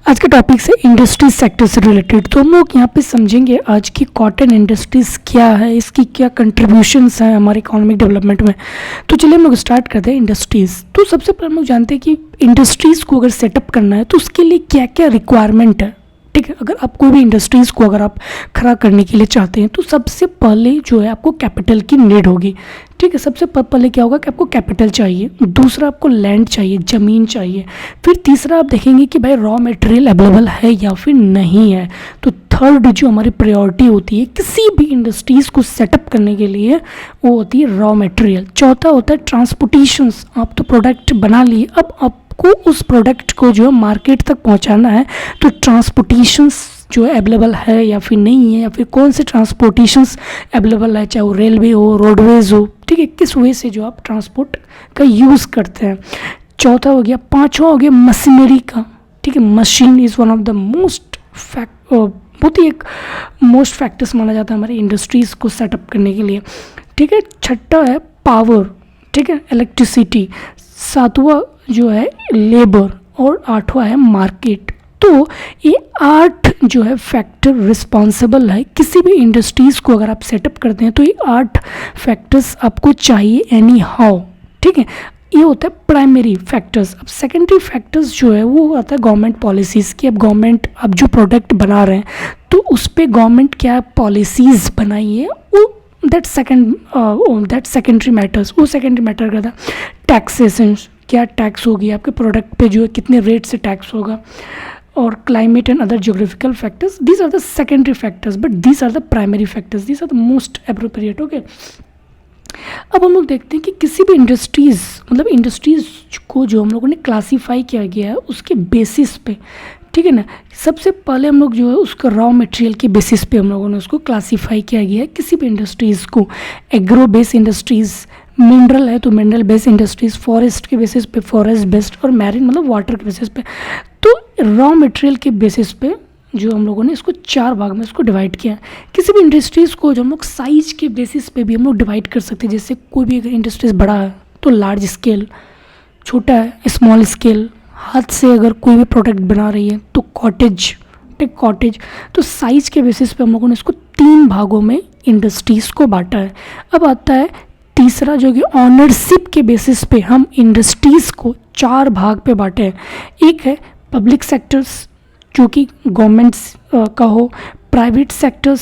आज का टॉपिक है इंडस्ट्री सेक्टर से रिलेटेड। तो हम लोग यहाँ पे समझेंगे आज की कॉटन इंडस्ट्रीज़ क्या है, इसकी क्या कंट्रीब्यूशंस हैं हमारे इकोनॉमिक डेवलपमेंट में। तो चलिए हम लोग स्टार्ट करते हैं इंडस्ट्रीज़। तो सबसे पहले हम लोग जानते हैं कि इंडस्ट्रीज़ को अगर सेटअप करना है तो उसके लिए क्या क्या रिक्वायरमेंट है। ठीक है, अगर आप कोई भी इंडस्ट्रीज़ को अगर आप खड़ा करने के लिए चाहते हैं तो सबसे पहले जो है आपको कैपिटल की नीड होगी। ठीक है, सबसे पहले क्या होगा कि आपको कैपिटल चाहिए, दूसरा आपको लैंड चाहिए, ज़मीन चाहिए, फिर तीसरा आप देखेंगे कि भाई रॉ मटेरियल अवेलेबल है या फिर नहीं है। तो थर्ड जो हमारी प्रायोरिटी होती है किसी भी इंडस्ट्रीज़ को सेटअप करने के लिए वो होती है रॉ मटेरियल। चौथा होता है ट्रांसपोर्टेशंस। आप तो प्रोडक्ट बना लिए, अब आपको उस प्रोडक्ट को जो है मार्केट तक पहुंचाना है, तो ट्रांसपोर्टेशंस जो है अवेलेबल है या फिर नहीं है, या फिर कौन से ट्रांसपोर्टेशंस अवेलेबल है, चाहे वो रेलवे हो, रोडवेज़ हो। ठीक है, किस वे से जो आप ट्रांसपोर्ट का यूज़ करते हैं। चौथा हो गया। पांचवा हो गया मशीनरी का। ठीक है, machine is one of the बहुत ही एक मोस्ट फैक्टर्स माना जाता है हमारी इंडस्ट्रीज़ को सेटअप करने के लिए। ठीक है, छठा है पावर। ठीक है, इलेक्ट्रिसिटी। सातवां जो है लेबर और आठवां है मार्केट। तो ये 8 जो है फैक्टर रिस्पॉन्सिबल है किसी भी इंडस्ट्रीज़ को अगर आप सेटअप करते हैं तो ये 8 फैक्टर्स आपको चाहिए एनी हाउ। ठीक है, ये होता है प्राइमरी फैक्टर्स। अब सेकेंडरी फैक्टर्स जो है वो आता है गवर्नमेंट पॉलिसीज़ की। अब गवर्नमेंट अब जो प्रोडक्ट बना रहे हैं तो उस पर गवर्नमेंट क्या पॉलिसीज़ बनाई है, वो दैट सेकेंडरी मैटर्स। वो सेकेंडरी मैटर करता है। टैक्सेशन, क्या टैक्स होगी आपके प्रोडक्ट पे, जो है कितने रेट से टैक्स होगा, और climate and other geographical factors. These are the secondary factors but these are the primary factors, these are the most appropriate. Okay, अब हम लोग देखते हैं कि किसी भी इंडस्ट्रीज़ को जो हम लोगों ने क्लासीफाई किया गया है उसके बेसिस पे। ठीक है ना, सबसे पहले हम लोग जो है उसका रॉ मटेरियल के बेसिस पे हम लोगों ने उसको क्लासीफाई किया गया है किसी भी इंडस्ट्रीज़ को। एग्रो बेस्ड इंडस्ट्रीज़, मिनरल है तो मिनरल बेस्ड इंडस्ट्रीज़, फॉरेस्ट के बेसिस पे फॉरेस्ट बेस्ड, और मैरिन मतलब वाटर के बेसिस पे। तो रॉ मटेरियल के बेसिस पे जो हम लोगों ने इसको 4 भाग में इसको डिवाइड किया है। किसी भी इंडस्ट्रीज़ को जो हम लोग साइज के बेसिस पे भी हम लोग डिवाइड कर सकते हैं। जैसे कोई भी अगर इंडस्ट्रीज़ बड़ा है तो लार्ज स्केल, छोटा है स्मॉल स्केल, हाथ से अगर कोई भी प्रोडक्ट बना रही है तो कॉटेज। ठीक, कॉटेज। तो साइज के बेसिस पे हम लोगों ने इसको 3 भागों में इंडस्ट्रीज़ को बांटा है। अब आता है तीसरा जो कि ऑनरशिप के बेसिस पे हम इंडस्ट्रीज़ को 4 भाग पे बांटे हैं। एक है पब्लिक सेक्टर्स जो कि गवर्नमेंट्स का हो, प्राइवेट सेक्टर्स,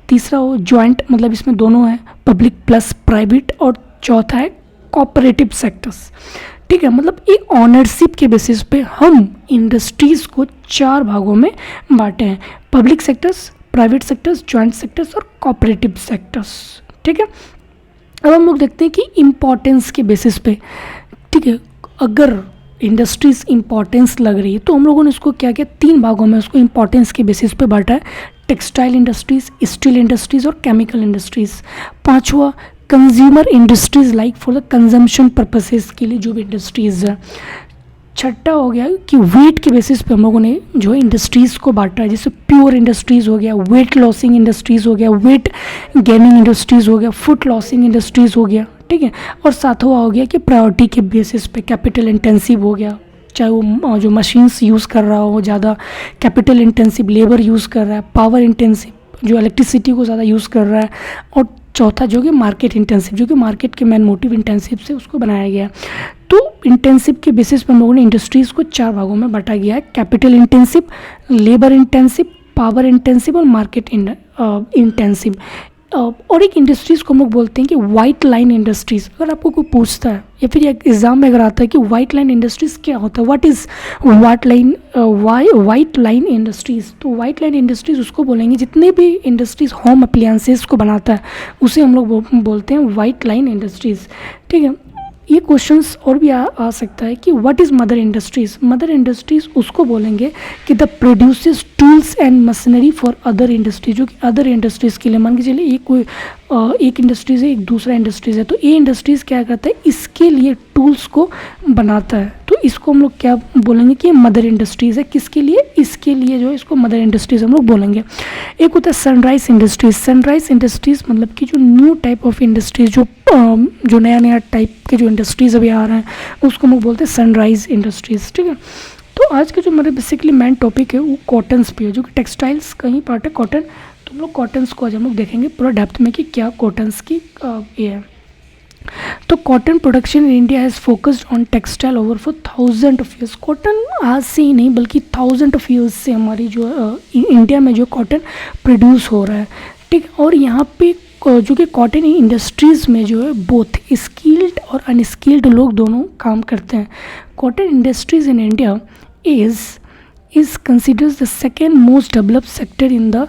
तीसरा हो जॉइंट मतलब इसमें दोनों है पब्लिक प्लस प्राइवेट, और चौथा है कोऑपरेटिव सेक्टर्स। ठीक है, मतलब एक ऑनरशिप के बेसिस पे हम इंडस्ट्रीज़ को 4 भागों में बांटे हैं। Public sectors, private sectors, joint sectors और कोऑपरेटिव सेक्टर्स। ठीक है, अब हम लोग देखते हैं कि इम्पोर्टेंस के बेसिस पे। ठीक है, अगर इंडस्ट्रीज़ इम्पोर्टेंस लग रही है तो हम लोगों ने उसको क्या किया, 3 भागों में उसको इम्पोर्टेंस के बेसिस पे बांटा है। टेक्सटाइल इंडस्ट्रीज़, स्टील इंडस्ट्रीज़ और केमिकल इंडस्ट्रीज़। पांचवा consumer industries like for the consumption purposes के लिए जो भी इंडस्ट्रीज़ है। छठा हो गया कि वेट के बेसिस पे हम लोगों ने जो है इंडस्ट्रीज़ को बांटा है। जैसे प्योर इंडस्ट्रीज़ हो गया, वेट लॉसिंग इंडस्ट्रीज़ हो गया, वेट गेनिंग इंडस्ट्रीज़ हो गया, फूड लॉसिंग इंडस्ट्रीज़ हो गया। ठीक है, और सातवां हो गया कि प्रायोरिटी के बेसिस पे कैपिटल इंटेंसिव हो गया, चाहे वो जो मशीन्स यूज़ कर रहा हो ज़्यादा, कैपिटल इंटेंसिव लेबर यूज़ कर रहा है, पावर इंटेंसिव जो इलेक्ट्रिसिटी को ज़्यादा यूज़ कर रहा है, और चौथा जो कि मार्केट इंटेंसिव जो कि मार्केट के मेन मोटिव इंटेंसिव से उसको बनाया गया। तो इंटेंसिव के बेसिस पर हम लोगों ने इंडस्ट्रीज़ को 4 भागों में बांटा गया है। Capital intensive, labour intensive, power intensive और मार्केट इंटेंसिव। और एक इंडस्ट्रीज़ को हम लोग बोलते हैं कि वाइट लाइन इंडस्ट्रीज़। अगर आपको कोई पूछता है या फिर एक एग्ज़ाम में अगर आता है कि वाइट लाइन इंडस्ट्रीज़ क्या होता है, what is white line industries, तो वाइट लाइन इंडस्ट्रीज़ उसको बोलेंगे जितने भी इंडस्ट्रीज़ होम अप्लायंसेस को बनाता है उसे हम लोग बोलते हैं वाइट लाइन इंडस्ट्रीज़। ठीक है, ये क्वेश्चंस और भी आ सकता है कि what is mother industries. Mother industries उसको बोलेंगे कि the produces tools and machinery for other industries, जो कि अदर इंडस्ट्रीज़ के लिए। मान के चलिए ये कोई एक इंडस्ट्रीज़ है, एक दूसरा इंडस्ट्रीज़ है, तो ये इंडस्ट्रीज़ क्या करता है, इसके लिए टूल्स को बनाता है। तो इसको हम लोग क्या बोलेंगे कि मदर इंडस्ट्रीज़ है। किसके लिए, इसके लिए जो है इसको मदर इंडस्ट्रीज़ हम लोग बोलेंगे। एक होता है सनराइज इंडस्ट्रीज़। सनराइज इंडस्ट्रीज़ मतलब कि जो न्यू टाइप ऑफ इंडस्ट्रीज़, जो नया नया टाइप के जो इंडस्ट्रीज़ अभी आ रहे हैं उसको हम लोग बोलते हैं सनराइज इंडस्ट्रीज़। ठीक है, तो आज का जो हमारा बेसिकली मेन टॉपिक है वो कॉटन्स पे है, जो कि टेक्सटाइल्स का ही पार्ट है कॉटन। तो हम लोग कॉटन्स को आज हम लोग देखेंगे पूरा डेप्थ में कि क्या कॉटन्स की ये है। तो cotton production in India has focused on textile over for thousand of years. Cotton आज से ही नहीं बल्कि थाउजेंड ऑफ ईयर्स से हमारी जो इंडिया में जो कॉटन प्रोड्यूस हो रहा है, ठीक। और यहाँ पे जो कि कॉटन इंडस्ट्रीज़ में जो है बोथ स्किल्ड और अनस्किल्ड लोग दोनों काम करते हैं। Cotton industries in India is considers the second most developed sector in the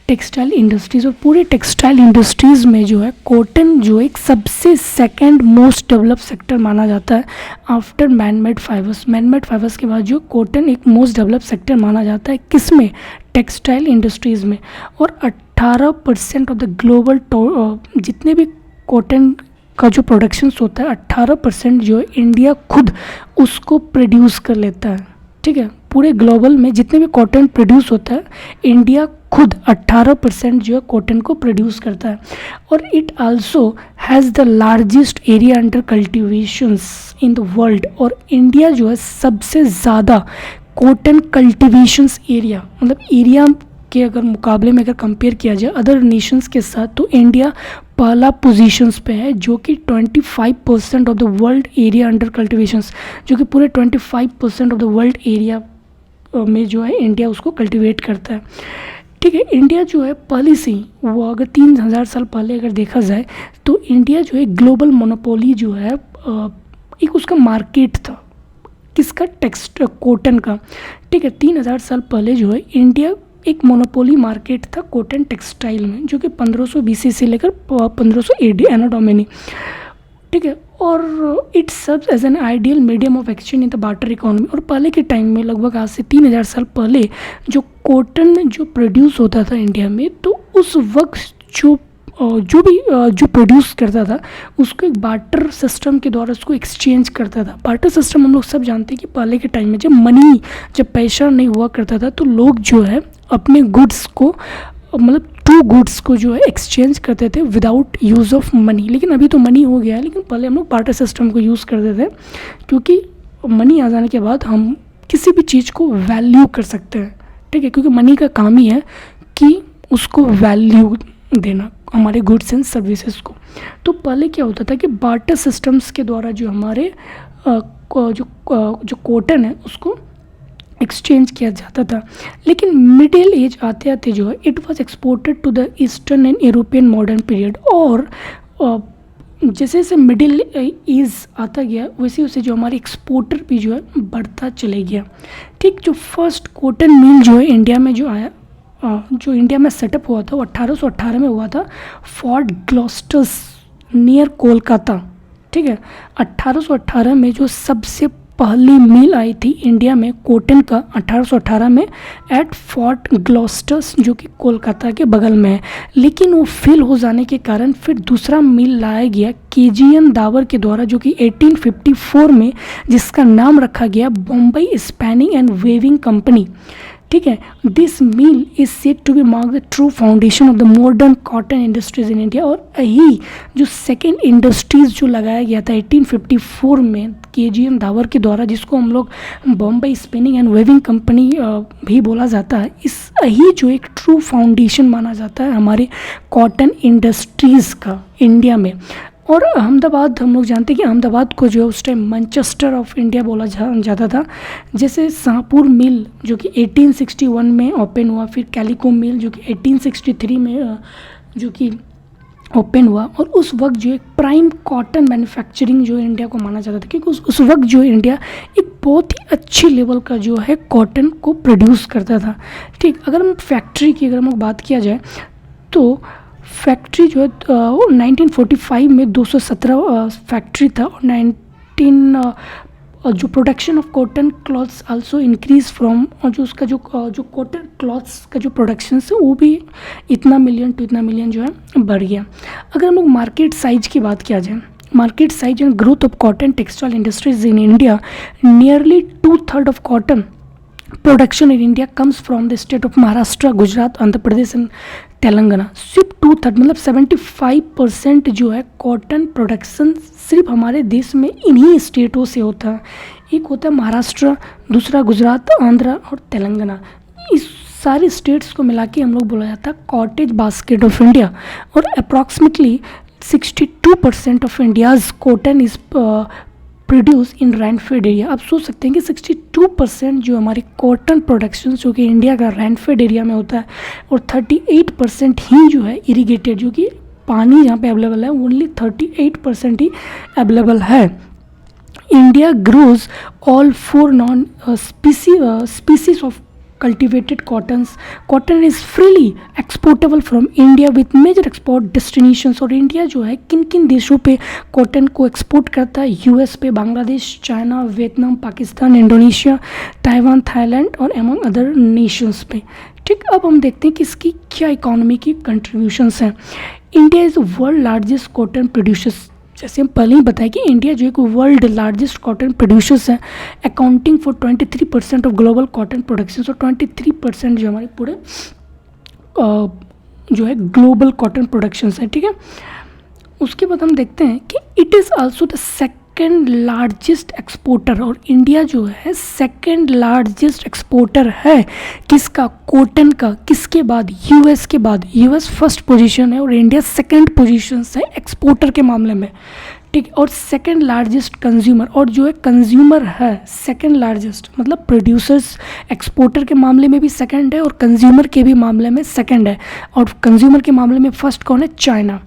textile industries. और पूरे टेक्सटाइल इंडस्ट्रीज़ में जो है कॉटन जो एक सबसे सेकेंड मोस्ट डेवलप्ड सेक्टर माना जाता है after manmade fibres. Manmade fibres के बाद जो कॉटन एक मोस्ट डेवलप्ड सेक्टर माना जाता है, किस में? टेक्सटाइल इंडस्ट्रीज़ में। और 18% ऑफ द ग्लोबल जितने भी कॉटन का जो प्रोडक्शंस होता है 18% जो है इंडिया खुद उसको प्रोड्यूस कर लेता है, ठीक है। पूरे ग्लोबल में जितने भी कॉटन प्रोड्यूस होता है इंडिया खुद 18% जो है कॉटन को प्रोड्यूस करता है। और it also has the largest area under cultivations in the world. और इंडिया जो है सबसे ज़्यादा कॉटन कल्टिवेशंस एरिया, मतलब एरिया के अगर मुकाबले में अगर कंपेयर किया जाए अदर नेशंस के साथ, तो इंडिया पहला पोजीशंस पे है, जो कि 25% of the world area under cultivations, जो कि पूरे 25% ऑफ द वर्ल्ड एरिया में जो है इंडिया उसको कल्टिवेट करता है, ठीक है। इंडिया जो है पहले से ही वो अगर 3000 साल पहले अगर देखा जाए तो इंडिया जो है ग्लोबल मोनोपोली जो है एक उसका मार्केट था, किसका? कॉटन का, ठीक है। 3000 साल पहले जो है इंडिया एक मोनोपोली मार्केट था कॉटन टेक्सटाइल में, जो कि 1500 BC से लेकर 1500 AD एनो डोमिनी, ठीक है। और it serves as an ideal medium of exchange in the barter economy. और पहले के टाइम में लगभग आज से 3000 साल पहले जो कॉटन जो प्रोड्यूस होता था इंडिया में, तो उस वक्त जो प्रोड्यूस करता था उसको एक बार्टर सिस्टम के द्वारा उसको एक्सचेंज करता था। बार्टर सिस्टम हम लोग सब जानते हैं कि पहले के टाइम में जब पैसा नहीं हुआ करता था तो लोग जो है अपने गुड्स को, मतलब टू गुड्स को जो है एक्सचेंज करते थे विदाउट यूज़ ऑफ मनी। लेकिन अभी तो मनी हो गया है, लेकिन पहले हम लोग बार्टर सिस्टम को यूज़ करते थे, क्योंकि मनी आ जाने के बाद हम किसी भी चीज़ को वैल्यू कर सकते हैं, ठीक है। क्योंकि मनी का काम ही है कि उसको वैल्यू देना हमारे गुड्स एंड सर्विसेज को। तो पहले क्या होता था कि बार्टर सिस्टम्स के द्वारा जो हमारे जो कॉटन है उसको एक्सचेंज किया जाता था। लेकिन मिडिल एज आते आते जो है it was exported to the eastern and European modern period. और जैसे जैसे मिडिल एज आता गया वैसे वैसे जो हमारे एक्सपोर्टर भी जो है बढ़ता चले गया, ठीक। जो फर्स्ट कॉटन मिल जो है इंडिया में जो आया, जो इंडिया में सेटअप हुआ था वो 1818 में हुआ था, फोर्ट ग्लॉस्टर्स नियर कोलकाता, ठीक है। 1818 में जो सबसे पहली मिल आई थी इंडिया में कॉटन का 1818 में एट फोर्ट ग्लॉस्टर्स, जो कि कोलकाता के बगल में है। लेकिन वो फेल हो जाने के कारण फिर दूसरा मिल लाया गया KGN दावर के द्वारा, जो कि 1854 में, जिसका नाम रखा गया Bombay spinning and weaving company, ठीक है। This mill is said to be mark the true foundation of the modern cotton industries in India. और यही जो सेकेंड इंडस्ट्रीज जो लगाया गया था 1854 में KGN दावर के द्वारा, जिसको हम लोग Bombay spinning and weaving company भी बोला जाता है, इस यही जो एक ट्रू फाउंडेशन माना जाता है हमारे कॉटन इंडस्ट्रीज़ का इंडिया में। और अहमदाबाद, हम लोग जानते हैं कि अहमदाबाद को जो है उस टाइम मैनचेस्टर ऑफ इंडिया बोला जाता था। जैसे शाहपुर मिल जो कि 1861 में ओपन हुआ, फिर कैलिको मिल जो कि 1863 में जो कि ओपन हुआ। और उस वक्त जो एक प्राइम कॉटन मैन्युफैक्चरिंग जो इंडिया को माना जाता था, क्योंकि उस वक्त जो इंडिया एक बहुत ही अच्छे लेवल का जो है कॉटन को प्रोड्यूस करता था, ठीक। अगर हम फैक्ट्री की अगर हम बात किया जाए तो फैक्ट्री जो है 1945 में 217 फैक्ट्री था। और जो production of cotton clothes also increase from, और जो उसका जो कॉटन क्लॉथ्स का जो प्रोडक्शन है वो भी इतना मिलियन जो है बढ़ गया। अगर हम लोग मार्केट साइज की बात किया जाए, market size and growth of cotton textile industries in India, nearly 2/3 of cotton production in India comes from the state of Maharashtra, Gujarat, Andhra Pradesh and Telangana. सिर्फ 2/3 मतलब 75% जो है कॉटन प्रोडक्शन सिर्फ हमारे देश में इन्हीं स्टेटों से होता है। एक होता है महाराष्ट्र, दूसरा गुजरात, आंध्र और तेलंगाना। इस सारे स्टेट्स को मिला के हम लोग बोला जाता है कॉटेज बास्केट ऑफ इंडिया। और approximately 62% of India's cotton is produce in rainfed area. आप सोच सकते हैं कि 62% जो हमारी कॉटन प्रोडक्शन जो कि इंडिया का रेनफेड एरिया में होता है, और 38% ही जो है इरीगेटेड, जो कि पानी यहाँ पे अवेलेबल है, ओनली 38% ही अवेलेबल है। India grows all 4 non species of cultivated cottons. Cotton is freely exportable from India with major export destinations। और इंडिया जो है किन किन देशों पे कॉटन को एक्सपोर्ट करता है? यूएस पे, Bangladesh, China, Vietnam, Pakistan, Indonesia, Taiwan, Thailand और एमंग अदर नेशंस पे। ठीक, अब हम देखते हैं कि इसकी क्या इकोनॉमी की कंट्रीब्यूशंस हैं। India is world largest cotton producers. जैसे हम पहले ही बताया कि इंडिया जो है कि वर्ल्ड लार्जेस्ट कॉटन प्रोड्यूसर्स है, accounting for 23% of global cotton production. और 23% जो हमारे पूरे जो है ग्लोबल कॉटन प्रोडक्शंस हैं। ठीक है, उसके बाद हम देखते हैं कि it is also the second largest exporter. और इंडिया जो है सेकेंड लार्जेस्ट एक्सपोर्टर है किसका? कॉटन का। किसके बाद? यूएस के बाद। यूएस फर्स्ट पोजीशन है और इंडिया सेकंड पोजीशन है एक्सपोर्टर के मामले में। ठीक, और सेकंड लार्जेस्ट कंज्यूमर। और जो है कंज्यूमर है सेकंड लार्जेस्ट, मतलब प्रोड्यूसर्स एक्सपोर्टर के मामले में भी सेकंड है और कंज्यूमर के भी मामले में सेकंड है। और कंज्यूमर के मामले में फर्स्ट कौन है? चाइना।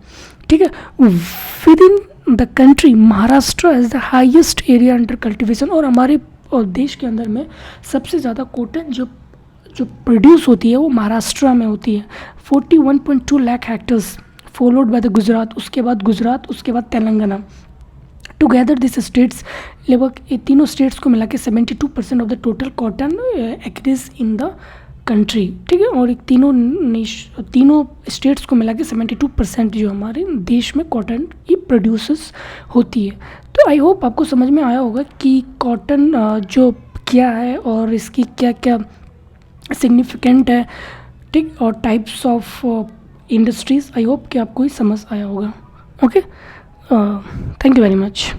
ठीक है, with in the country Maharashtra is the highest area under cultivation. और हमारे देश के अंदर में सबसे ज़्यादा कॉटन जो प्रोड्यूस होती है वो महाराष्ट्र में होती है, 41.2 lakh hectares, followed by the Gujarat, उसके बाद तेलंगाना। टुगेदर दिस स्टेट्स, लगभग ये तीनों स्टेट्स को मिला के 72% of the total cotton acreage in the country. ठीक है, और एक तीनों स्टेट्स को मिला के 72% जो हमारे देश में कॉटन की प्रोड्यूसर्स होती है। तो आई होप आपको समझ में आया होगा कि कॉटन जो क्या है और इसकी क्या क्या सिग्निफिकेंट है। ठीक, और types of industries. I hope कि आपको ही समझ आया होगा। Okay, thank you very much.